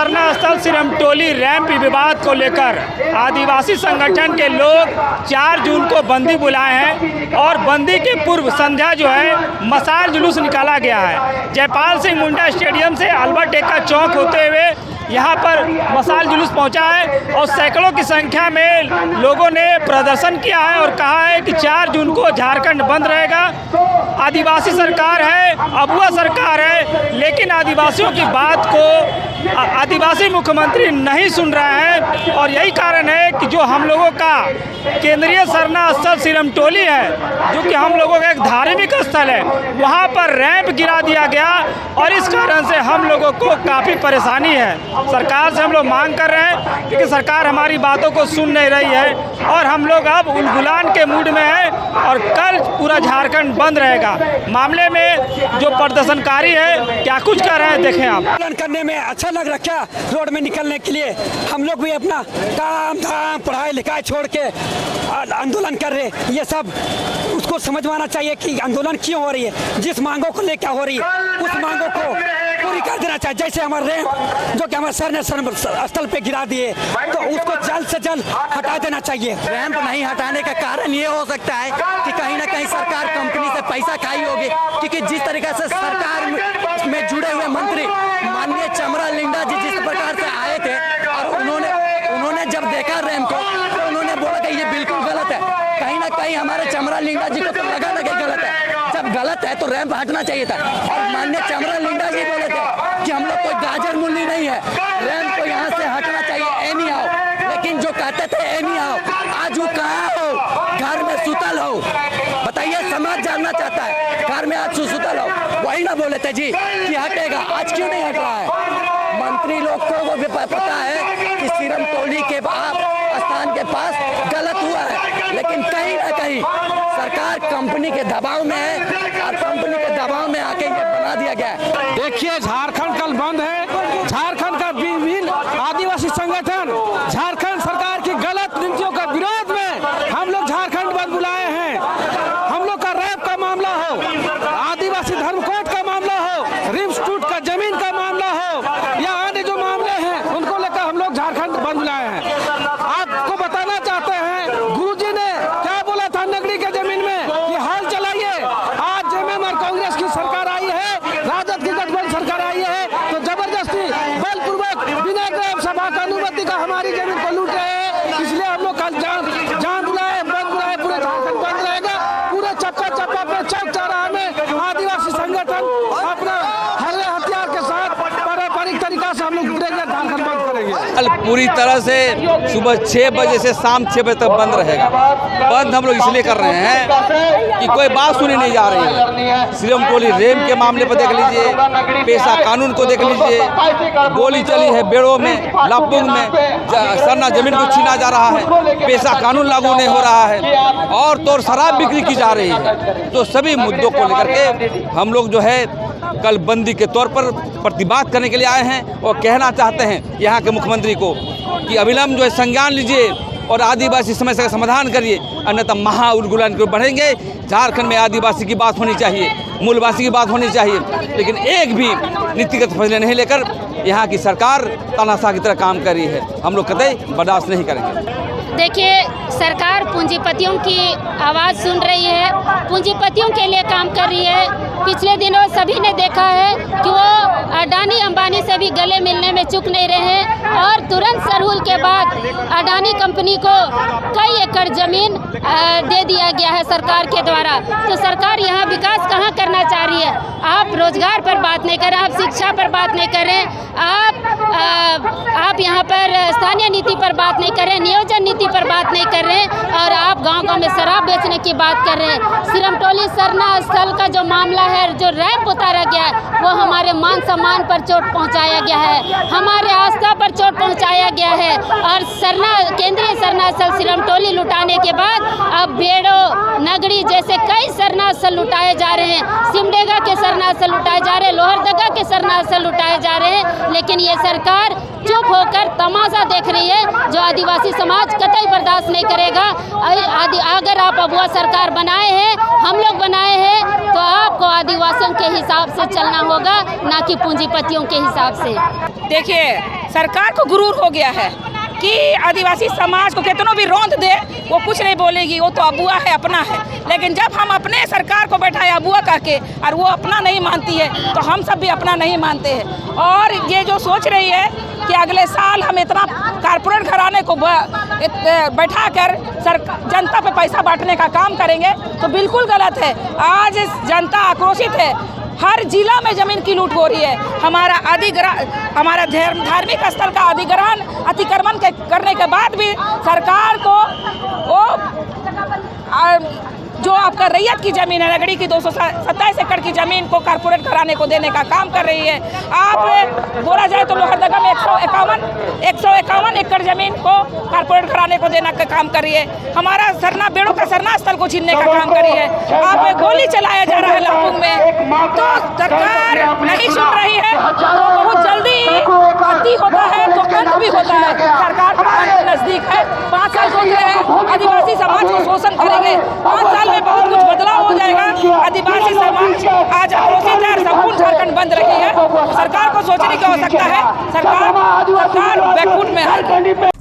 सरना स्थल सिरमटोली रैंप विवाद को लेकर आदिवासी संगठन के लोग 4 जून को बंदी बुलाए हैं और बंदी के पूर्व संध्या जो है मशाल जुलूस निकाला गया है। जयपाल सिंह मुंडा स्टेडियम से अल्बर्ट एक्का चौक होते हुए यहाँ पर मशाल जुलूस पहुँचा है और सैकड़ों की संख्या में लोगों ने प्रदर्शन किया है और कहा है कि 4 जून को झारखंड बंद रहेगा। आदिवासी सरकार है, अबुआ सरकार है, लेकिन आदिवासियों की बात को आदिवासी मुख्यमंत्री नहीं सुन रहे हैं और यही कारण है कि जो हम लोगों का केंद्रीय सरना स्थल सिरमटोली है, जो कि हम लोगों का एक धार्मिक स्थल है, वहाँ पर रैंप गिरा दिया गया और इस कारण से हम लोगों को काफ़ी परेशानी है। सरकार से हम लोग मांग कर रहे हैं क्योंकि सरकार हमारी बातों को सुन नहीं रही है और हम लोग अब उलगुलान के मूड में हैं और कल पूरा झारखंड बंद रहेगा। मामले में जो प्रदर्शनकारी है क्या कुछ कर रहे हैं देखें आप। आंदोलन करने में अच्छा लग रहा क्या? रोड में निकलने के लिए हम लोग भी अपना काम धाम पढ़ाई लिखाई छोड़ के आंदोलन कर रहे, ये सब उसको समझवाना चाहिए कि आंदोलन क्यों हो रही है, जिस मांगों को लेकर हो रही है उस मांगों को पूरी कर देना चाहिए। जैसे हमारे रैंप जो कि हमारे सर ने स्थल पे गिरा दिए तो उसको जल्द से जल्द हटा देना चाहिए। रैंप नहीं हटाने का कारण ये हो सकता है कि कहीं ना कहीं सरकार कंपनी से पैसा खाई होगी, क्योंकि जिस तरीके से सरकार में जुड़े हुए मंत्री माननीय चमरा लिंडा जी जिस प्रकार से आए थे और उन्होंने जब देखा रैंप को तो उन्होंने बोला कि ये बिल्कुल गलत है। कहीं ना कहीं हमारे चमरा लिंडा जी को तो लगा ना कि गलत है, जब गलत है तो रैंप हटना चाहिए था। और माननीय चमरा लिंडा जी बोले थे कि हम लोग कोई गाजर मूली नहीं है, रैंप को यहाँ से हटना चाहिए एनी आओ, लेकिन जो कहते थे एनी आओ, आज वो कहाँ हो? घर में सुतल हो? बताइए, समाज जानना चाहता है, घर में आज सुतल हो, वही ना बोले थे जी कि हटेगा, आज क्यों नहीं हट रहा है? मंत्री लोग को भी पता है कि सिरमटोली के स्थान के पास गलत हुआ है, लेकिन कहीं ना कहीं सरकार कंपनी के दबाव में है और कंपनी के दबाव में आके ये बना दिया गया है। देखिए, झारखंड कल बंद है। झारखंड का विभिन्न आदिवासी संगठन झारखंड सरकार की गलत नीतियों का विरोध में हम लोग झारखंड बंद बुलाए हैं। हम लोग का रैंप का मामला हो, आदिवासी धर्म कोड का मामला हो, रिम्स टूट का जमीन का मामला हो या अन्य जो मामले हैं उनको लेकर हम लोग झारखंड बंद बुलाए हैं। आपको बताना चाहते हैं, गुरुजी ने क्या बोला था नगरी के जमीन में कि हाल चलाइए। आज जेएमएम और कांग्रेस की सरकार आई है, राजद की गठबंधन सरकार आई है, तो जबरदस्ती बलपूर्वक बिना ग्राम सभा का अनुमति का हमारी जमीन को लूट रहे हैं। इसलिए हम लोग कल जान बुलाए, बंद बुलाए, पूरे झारखंड बंद रहेगा। पूरे चप्पा चप्पा पे चौक चौराहा में आदिवासी संगठन अपना हरे हथियार के साथ पारंपरिक तरीका से हम लोग जुटेंगे, झारखंड बंद करेंगे। कल पूरी तरह से सुबह 6 बजे से शाम 6 बजे तक बंद रहेगा। बंद हम लोग इसलिए कर रहे हैं कि कोई बात सुनी नहीं जा रही है। सिरमटोली रैंप के मामले पर देख लीजिए, पेशा कानून को देख लीजिए, गोली चली है बेड़ों में, लापुंग में, सरना जमीन को छीना जा रहा है, पेशा कानून लागू नहीं हो रहा है और तो शराब बिक्री की जा रही है। तो सभी मुद्दों को लेकर के हम लोग जो है कल बंदी के तौर पर प्रतिबाद करने के लिए आए हैं और कहना चाहते हैं यहाँ के मुख्यमंत्री को कि अविलंब जो है संज्ञान लीजिए और आदिवासी समस्या का समाधान करिए, अन्यथा महा उलगुलान की ओर बढ़ेंगे। झारखंड में आदिवासी की बात होनी चाहिए, मूलवासी की बात होनी चाहिए, लेकिन एक भी नीतिगत फैसले नहीं लेकर यहाँ की सरकार तानाशाह की तरह काम कर रही है। हम लोग कतई बर्दाश्त नहीं करेंगे। देखिए, सरकार पूंजीपतियों की आवाज़ सुन रही है, पूंजीपतियों के लिए काम कर रही है। पिछले दिनों सभी ने देखा है कि वो अडानी अंबानी से भी गले मिलने में चूक नहीं रहे हैं और तुरंत सरहुल के बाद अडानी कंपनी को कई एकड़ ज़मीन दे दिया गया है सरकार के द्वारा। तो सरकार यहाँ विकास कहाँ करना चाह रही है? आप रोजगार पर बात नहीं कर रहे, आप शिक्षा पर बात नहीं कर रहे, आप यहाँ पर स्थानीय नीति पर बात नहीं कर रहे, नियोजन नीति पर बात नहीं कर रहे और आप गांव-गांव में शराब बेचने की बात कर रहे हैं। सिरमटोली सरना स्थल का जो मामला है, जो रैंप उतारा गया है, वो हमारे मान सम्मान पर चोट पहुंचाया गया है, हमारे आस्था पर चोट पहुंचाया गया है। और केंद्रीय सरना स्थल सिरमटोली लुटाने के बाद अब बेड़ो नगरी जैसे कई सरना स्थल लुटाए जा रहे हैं, सिमडेगा के सरना स्थल लुटाए जा रहे हैं, लोहरदगा के सरना स्थल लुटाए जा रहे हैं, लेकिन ये सरकार चुप होकर तमाशा देख रही है, जो आदिवासी समाज कतई बर्दाश्त नहीं करेगा। अगर आप अबुआ सरकार बनाए हैं, हम लोग बनाए हैं, तो आपको आदिवासियों के हिसाब से चलना होगा, ना कि पूंजीपतियों के हिसाब से। देखिए, सरकार को गुरूर हो गया है कि आदिवासी समाज को कितनों भी रौंद दे वो कुछ नहीं बोलेगी, वो तो अबुआ है, अपना है। लेकिन जब हम अपने सरकार को बैठाए अबुआ कह के और वो अपना नहीं मानती है तो हम सब भी अपना नहीं मानते हैं। और ये जो सोच रही है कि अगले साल हम इतना कारपोरेट घराने को बैठा कर जनता पे पैसा बांटने का काम करेंगे तो बिल्कुल गलत है। आज जनता आक्रोशित है, हर जिला में जमीन की लूट हो रही है। हमारा धार्मिक स्थल का अतिक्रमण करने के बाद भी सरकार को वो जो आपका रैयत की ज़मीन है, नगड़ी की 227 एकड़ की ज़मीन को कारपोरेट घराने को देने का काम कर रही है। आप बोला जाए तो लोहरदगा में 151 एकड़ ज़मीन को कारपोरेट घराने को देने का काम कर रही है। हमारा सरना बेड़ों का सरना स्थल को छीनने का काम कर रही है। आप गोली चलाया जा रहा है लाखों में, तो सरकार नहीं सुन रही है तो बहुत जल्दी अति होता है तो अंत भी होता है। सरकार का अंत नज़दीक है। 5 साल सोच रहे हैं आदिवासी समाज को शोषण करेंगे, 5 साल में बहुत कुछ बदलाव हो जाएगा। आदिवासी समाज आज आक्रोशित है, संपूर्ण झारखंड बंद रही है। सरकार को सोचने की आवश्यकता है। सरकार बैकफुट में है।